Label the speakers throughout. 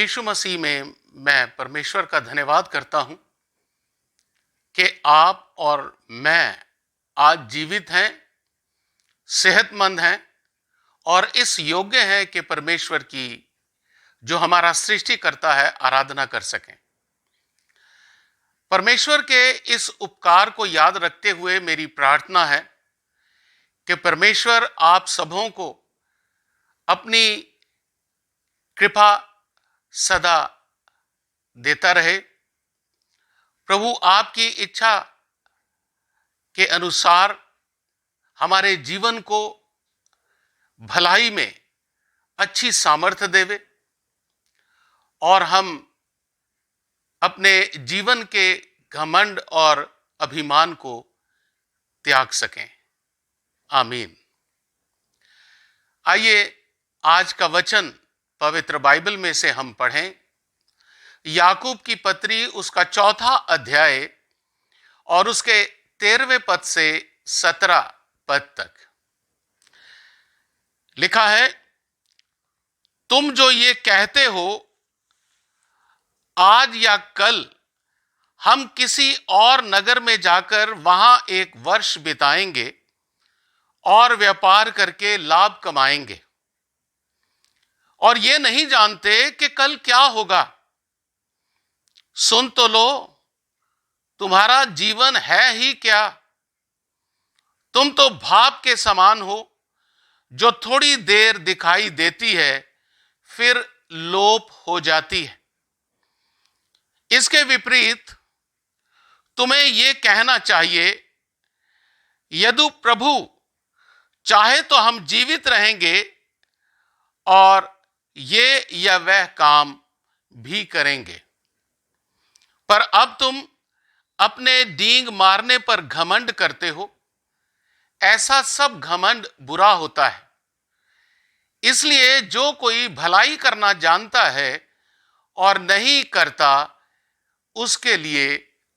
Speaker 1: यीशु मसीह में मैं परमेश्वर का धन्यवाद करता हूं कि आप और मैं आज जीवित हैं, सेहतमंद हैं और इस योग्य हैं कि परमेश्वर की जो हमारा सृष्टिकर्ता है आराधना कर सकें। परमेश्वर के इस उपकार को याद रखते हुए मेरी प्रार्थना है कि परमेश्वर आप सबों को अपनी कृपा सदा देता रहे। प्रभु आपकी इच्छा के अनुसार हमारे जीवन को भलाई में अच्छी सामर्थ्य देवे और हम अपने जीवन के घमंड और अभिमान को त्याग सकें। आमीन। आइए आज का वचन पवित्र बाइबल में से हम पढ़ें। याकूब की पत्री उसका 4 अध्याय और उसके 13वें पद से 17 पद तक लिखा है, तुम जो ये कहते हो आज या कल हम किसी और नगर में जाकर वहां 1 वर्ष बिताएंगे और व्यापार करके लाभ कमाएंगे और ये नहीं जानते कि कल क्या होगा। सुन तो लो, तुम्हारा जीवन है ही क्या? तुम तो भाप के समान हो जो थोड़ी देर दिखाई देती है फिर लोप हो जाती है। इसके विपरीत तुम्हें यह कहना चाहिए, यदि प्रभु चाहे तो हम जीवित रहेंगे और ये या वह काम भी करेंगे। पर अब तुम अपने डींग मारने पर घमंड करते हो। ऐसा सब घमंड बुरा होता है। इसलिए जो कोई भलाई करना जानता है और नहीं करता, उसके लिए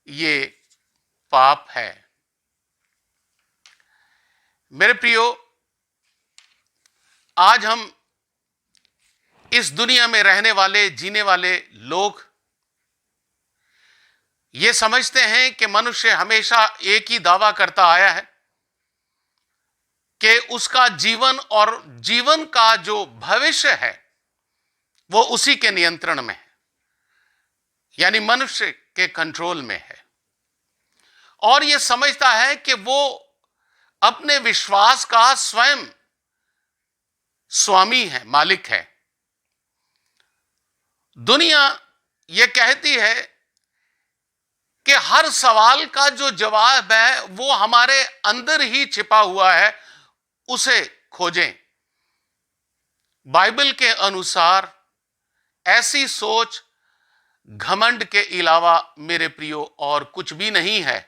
Speaker 1: ये पाप है। मेरे प्रियो, आज हम इस दुनिया में रहने वाले, जीने वाले लोग ये समझते हैं कि मनुष्य हमेशा एक ही दावा करता आया है कि उसका जीवन और जीवन का जो भविष्य है वो उसी के नियंत्रण में है, यानी मनुष्य के कंट्रोल में है। और ये समझता है कि वो अपने विश्वास का स्वयं स्वामी है, मालिक है। दुनिया ये कहती है कि हर सवाल का जो जवाब है वो हमारे अंदर ही छिपा हुआ है, उसे खोजें। बाइबल के अनुसार ऐसी सोच घमंड के अलावा मेरे प्रियो और कुछ भी नहीं है।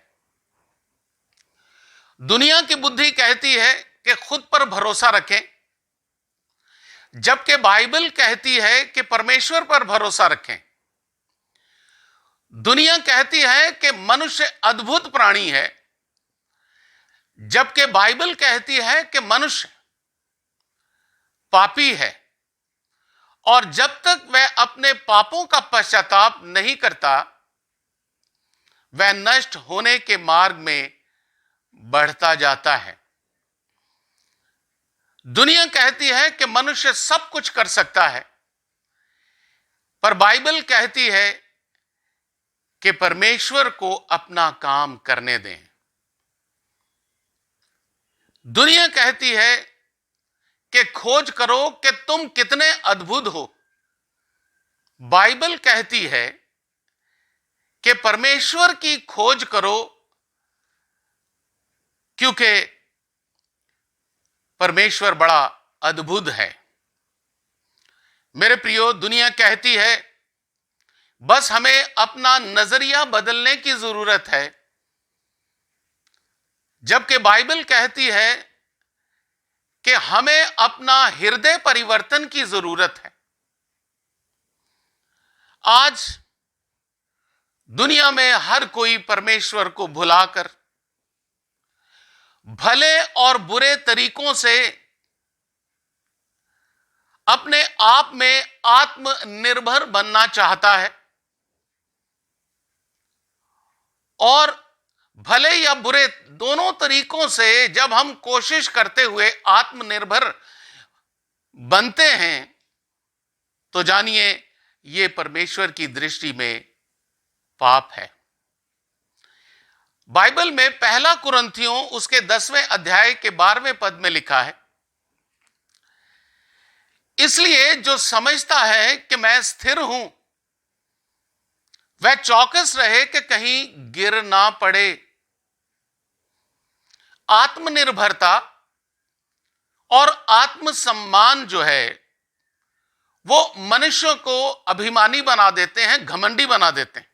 Speaker 1: दुनिया की बुद्धि कहती है कि खुद पर भरोसा रखें, जबकि बाइबल कहती है कि परमेश्वर पर भरोसा रखें। दुनिया कहती है कि मनुष्य अद्भुत प्राणी है, जबकि बाइबल कहती है कि मनुष्य पापी है और जब तक वह अपने पापों का पश्चाताप नहीं करता, वह नष्ट होने के मार्ग में बढ़ता जाता है। दुनिया कहती है कि मनुष्य सब कुछ कर सकता है, पर बाइबल कहती है कि परमेश्वर को अपना काम करने दें। दुनिया कहती है कि खोज करो कि तुम कितने अद्भुत हो। बाइबल कहती है कि परमेश्वर की खोज करो, क्योंकि परमेश्वर बड़ा अद्भुत है। मेरे प्रियो, दुनिया कहती है बस हमें अपना नजरिया बदलने की जरूरत है, जबकि बाइबल कहती है कि हमें अपना हृदय परिवर्तन की जरूरत है। आज दुनिया में हर कोई परमेश्वर को भुलाकर भले और बुरे तरीकों से अपने आप में आत्मनिर्भर बनना चाहता है, और भले या बुरे दोनों तरीकों से जब हम कोशिश करते हुए आत्मनिर्भर बनते हैं, तो जानिए ये परमेश्वर की दृष्टि में पाप है। बाइबल में पहला कुरिन्थियों उसके 10वें अध्याय के 12वें पद में लिखा है, इसलिए जो समझता है कि मैं स्थिर हूं, वह चौकस रहे कि कहीं गिर ना पड़े। आत्मनिर्भरता और आत्मसम्मान जो है वो मनुष्य को अभिमानी बना देते हैं, घमंडी बना देते हैं,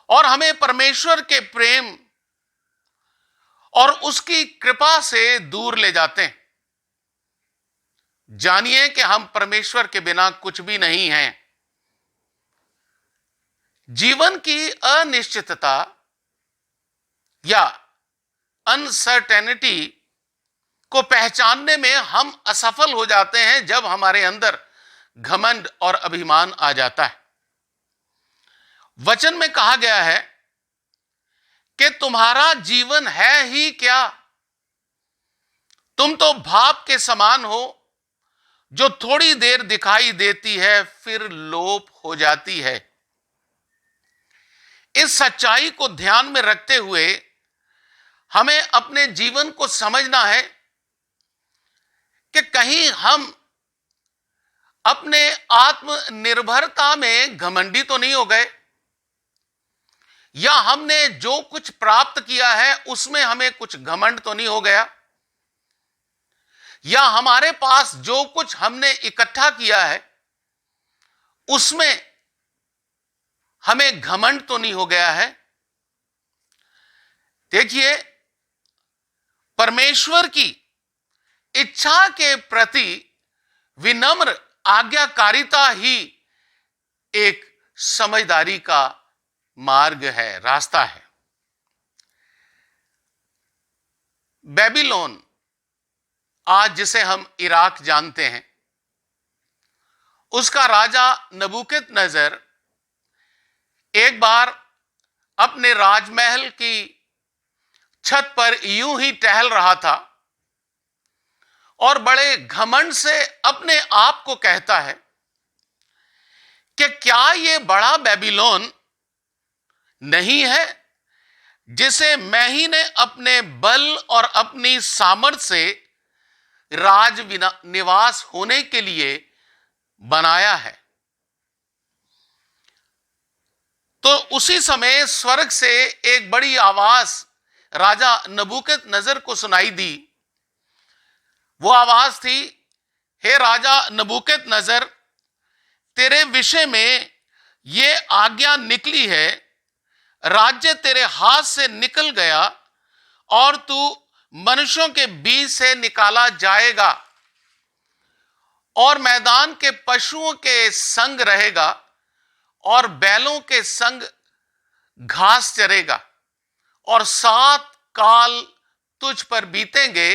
Speaker 1: और हमें परमेश्वर के प्रेम और उसकी कृपा से दूर ले जाते हैं। जानिए कि हम परमेश्वर के बिना कुछ भी नहीं हैं। जीवन की अनिश्चितता या अनसर्टेनिटी को पहचानने में हम असफल हो जाते हैं जब हमारे अंदर घमंड और अभिमान आ जाता है। वचन में कहा गया है कि तुम्हारा जीवन है ही क्या? तुम तो भाप के समान हो, जो थोड़ी देर दिखाई देती है फिर लोप हो जाती है। इस सच्चाई को ध्यान में रखते हुए हमें अपने जीवन को समझना है कि कहीं हम अपने आत्मनिर्भरता में घमंडी तो नहीं हो गए, या हमने जो कुछ प्राप्त किया है उसमें हमें कुछ घमंड तो नहीं हो गया, या हमारे पास जो कुछ हमने इकट्ठा किया है उसमें हमें घमंड तो नहीं हो गया है। देखिए, परमेश्वर की इच्छा के प्रति विनम्र आज्ञाकारिता ही एक समझदारी का मार्ग है, रास्ता है। बेबीलोन, आज जिसे हम इराक जानते हैं, उसका राजा नबूकदनेस्सर एक बार अपने राजमहल की छत पर यूं ही टहल रहा था और बड़े घमंड से अपने आप को कहता है कि क्या यह बड़ा बेबीलोन नहीं है जिसे मैं ही ने अपने बल और अपनी सामर्थ्य से राज निवास होने के लिए बनाया है। तो उसी समय स्वर्ग से एक बड़ी आवाज राजा नबूकदनेस्सर को सुनाई दी। वो आवाज थी, हे राजा नबूकदनेस्सर, तेरे विषय में ये आज्ञा निकली है, राज्य तेरे हाथ से निकल गया और तू मनुष्यों के बीच से निकाला जाएगा और मैदान के पशुओं के संग रहेगा और बैलों के संग घास चरेगा, और 7 काल तुझ पर बीतेंगे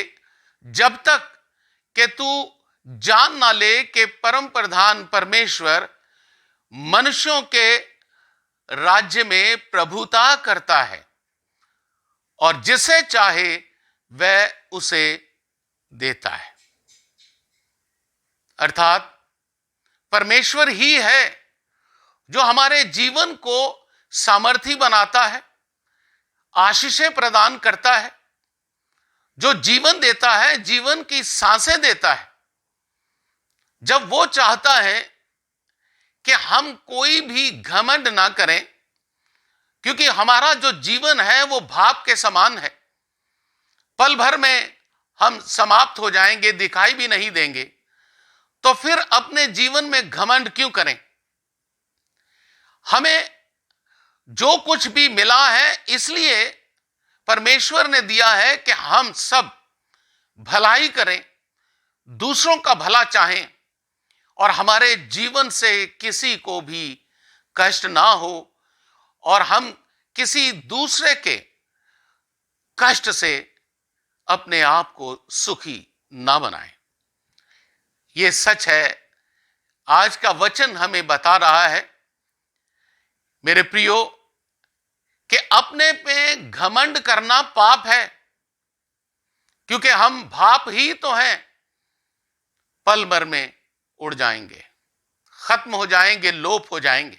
Speaker 1: जब तक कि तू जान ना ले कि परम प्रधान परमेश्वर मनुष्यों के राज्य में प्रभुता करता है और जिसे चाहे वह उसे देता है। अर्थात परमेश्वर ही है जो हमारे जीवन को सामर्थी बनाता है, आशीषें प्रदान करता है, जो जीवन देता है, जीवन की सांसें देता है। जब वो चाहता है कि हम कोई भी घमंड ना करें, क्योंकि हमारा जो जीवन है वो भाप के समान है, पल भर में हम समाप्त हो जाएंगे, दिखाई भी नहीं देंगे, तो फिर अपने जीवन में घमंड क्यों करें? हमें जो कुछ भी मिला है इसलिए परमेश्वर ने दिया है कि हम सब भलाई करें, दूसरों का भला चाहें और हमारे जीवन से किसी को भी कष्ट ना हो और हम किसी दूसरे के कष्ट से अपने आप को सुखी ना बनाएं। ये सच है। आज का वचन हमें बता रहा है मेरे प्रियो कि अपने पे घमंड करना पाप है, क्योंकि हम भाप ही तो हैं। पल भर में उड़ जाएंगे, खत्म हो जाएंगे, लोप हो जाएंगे।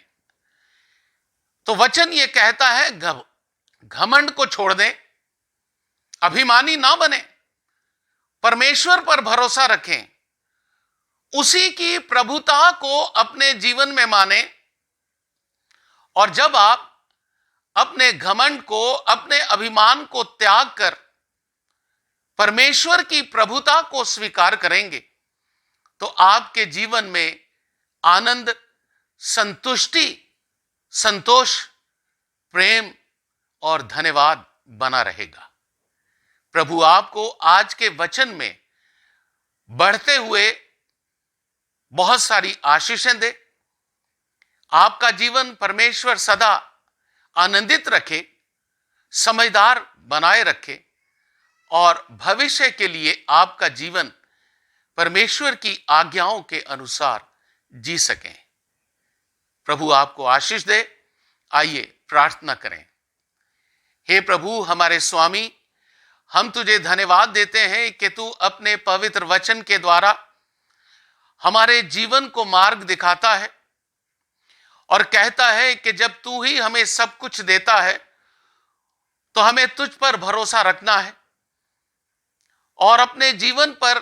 Speaker 1: तो वचन ये कहता है घमंड को छोड़ दें, अभिमानी ना बने, परमेश्वर पर भरोसा रखें, उसी की प्रभुता को अपने जीवन में माने। और जब आप अपने घमंड को, अपने अभिमान को त्याग कर परमेश्वर की प्रभुता को स्वीकार करेंगे, तो आपके जीवन में आनंद, संतुष्टि, संतोष, प्रेम और धन्यवाद बना रहेगा। प्रभु आपको आज के वचन में बढ़ते हुए बहुत सारी आशीषें दे। आपका जीवन परमेश्वर सदा आनंदित रखे, समझदार बनाए रखे और भविष्य के लिए आपका जीवन परमेश्वर की आज्ञाओं के अनुसार जी सकें। प्रभु आपको आशीष दे। आइए प्रार्थना करें। हे प्रभु हमारे स्वामी, हम तुझे धन्यवाद देते हैं कि तू अपने पवित्र वचन के द्वारा हमारे जीवन को मार्ग दिखाता है और कहता है कि जब तू ही हमें सब कुछ देता है तो हमें तुझ पर भरोसा रखना है और अपने जीवन पर,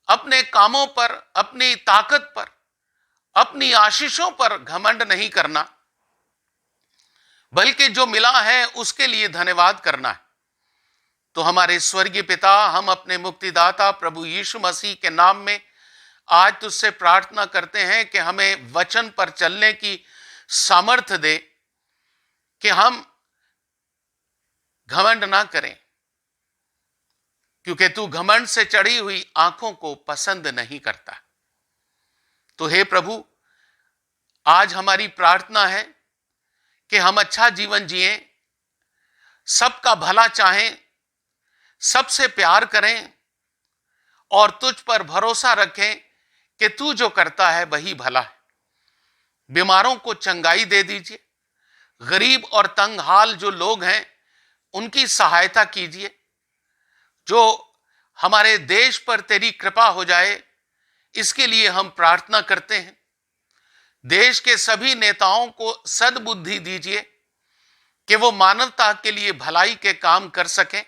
Speaker 1: अपने कामों पर, अपनी ताकत पर, अपनी आशीषों पर घमंड नहीं करना, बल्कि जो मिला है उसके लिए धन्यवाद करना है। तो हमारे स्वर्गीय पिता, हम अपने मुक्तिदाता प्रभु यीशु मसीह के नाम में आज तुझसे प्रार्थना करते हैं कि हमें वचन पर चलने की सामर्थ्य दे, कि हम घमंड ना करें, क्योंकि तू घमंड से चढ़ी हुई आंखों को पसंद नहीं करता। तो हे प्रभु, आज हमारी प्रार्थना है कि हम अच्छा जीवन जिएं, सबका भला चाहें, सबसे प्यार करें और तुझ पर भरोसा रखें कि तू जो करता है वही भला है। बीमारों को चंगाई दे दीजिए, गरीब और तंग हाल जो लोग हैं उनकी सहायता कीजिए। जो हमारे देश पर तेरी कृपा हो जाए, इसके लिए हम प्रार्थना करते हैं। देश के सभी नेताओं को सद्बुद्धि दीजिए कि वो मानवता के लिए भलाई के काम कर सकें,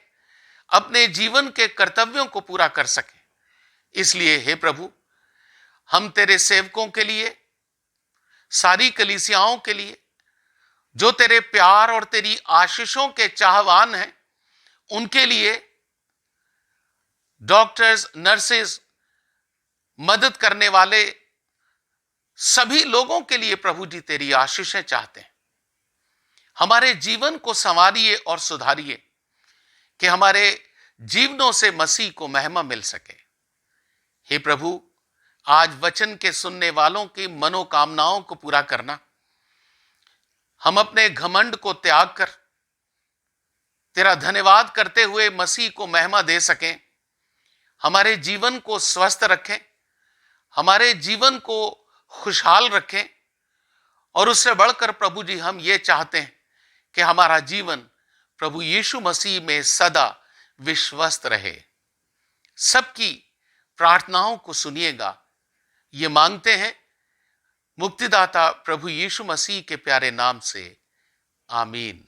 Speaker 1: अपने जीवन के कर्तव्यों को पूरा कर सकें। इसलिए हे प्रभु, हम तेरे सेवकों के लिए, सारी कलीसियाओं के लिए जो तेरे प्यार और तेरी आशीषों के चाहवान हैं, उनके लिए, डॉक्टर्स, नर्सेस, मदद करने वाले सभी लोगों के लिए प्रभु जी तेरी आशीषें चाहते हैं। हमारे जीवन को संवारिए और सुधारिए कि हमारे जीवनों से मसीह को महिमा मिल सके। हे प्रभु, आज वचन के सुनने वालों की मनोकामनाओं को पूरा करना, हम अपने घमंड को त्याग कर तेरा धन्यवाद करते हुए मसीह को महिमा दे सकें, हमारे जीवन को स्वस्थ रखें, हमारे जीवन को खुशहाल रखें। और उससे बढ़कर प्रभु जी, हम ये चाहते हैं कि हमारा जीवन प्रभु यीशु मसीह में सदा विश्वस्त रहे। सबकी प्रार्थनाओं को सुनिएगा, ये मांगते हैं मुक्तिदाता प्रभु यीशु मसीह के प्यारे नाम से, आमीन।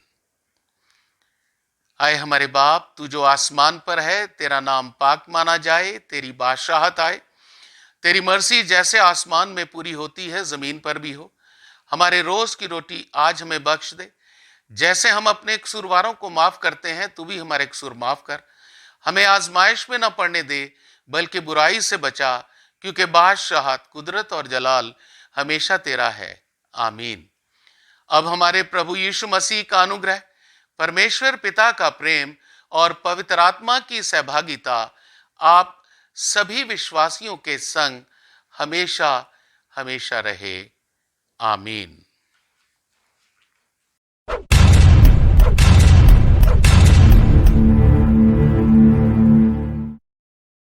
Speaker 1: आए हमारे बाप, तू जो आसमान पर है, तेरा नाम पाक माना जाए, तेरी बादशाहत आए, तेरी मर्जी जैसे आसमान में पूरी होती है जमीन पर भी हो। हमारे रोज की रोटी आज हमें बख्श दे, जैसे हम अपने कसूरवारों को माफ करते हैं, तू भी हमारे कसूर माफ कर। हमें आजमाइश में न पड़ने दे, बल्कि बुराई से बचा, क्योंकि बादशाहत, कुदरत और जलाल हमेशा तेरा है, आमीन। अब हमारे प्रभु यीशु मसीह का अनुग्रह, परमेश्वर पिता का प्रेम और पवित्र आत्मा की सहभागिता आप सभी विश्वासियों के संग हमेशा हमेशा रहे, आमीन।